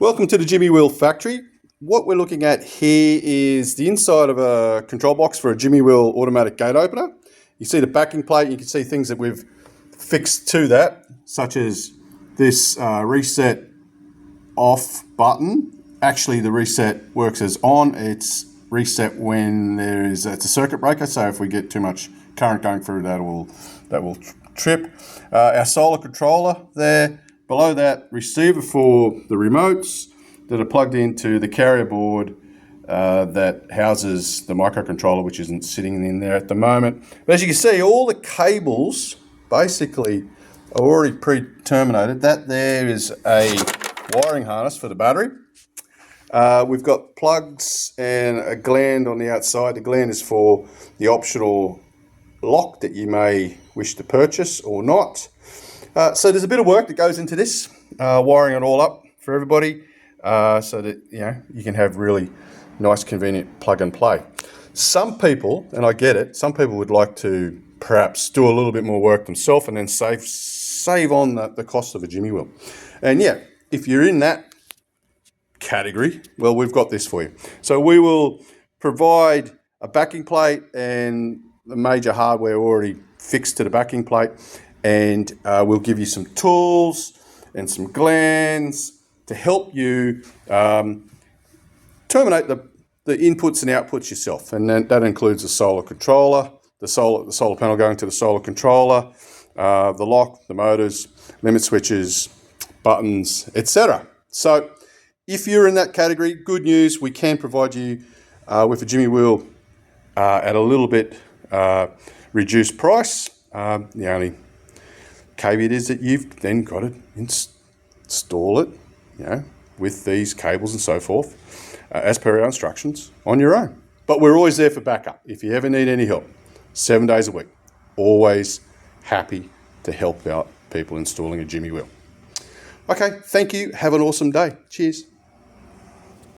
Welcome to the Jimmy Wheel Factory. What we're looking at here is the inside of a control box for a Jimmy Wheel automatic gate opener. You see the backing plate, you can see things that we've fixed to that, such as this reset off button. Actually, the reset works as on. It's reset when it's a circuit breaker, so if we get too much current going through, that will trip. Our solar controller there. Below that, receiver for the remotes that are plugged into the carrier board that houses the microcontroller, which isn't sitting in there at the moment. But as you can see, all the cables basically are already pre-terminated. That there is a wiring harness for the battery. We've got plugs and a gland on the outside. The gland is for the optional lock that you may wish to purchase or not. So there's a bit of work that goes into this, wiring it all up for everybody, so that you can have really nice, convenient plug and play. Some people, and I get it, some people would like to perhaps do a little bit more work themselves and then save on the cost of a Jimmy Wheel. And if you're in that category, well, we've got this for you. So we will provide a backing plate and the major hardware already fixed to the backing plate. And we'll give you some tools and some glands to help you terminate the inputs and outputs yourself. And that includes the solar controller, the solar panel going to the solar controller, the lock, the motors, limit switches, buttons, etc. So if you're in that category, good news, we can provide you with a Jimmy Wheel at a little bit reduced price. The only caveat is that you've then got to install it, with these cables and so forth, as per our instructions, on your own. But we're always there for backup. If you ever need any help, 7 days a week, always happy to help out people installing a Jimmy Wheel. Okay, thank you. Have an awesome day. Cheers.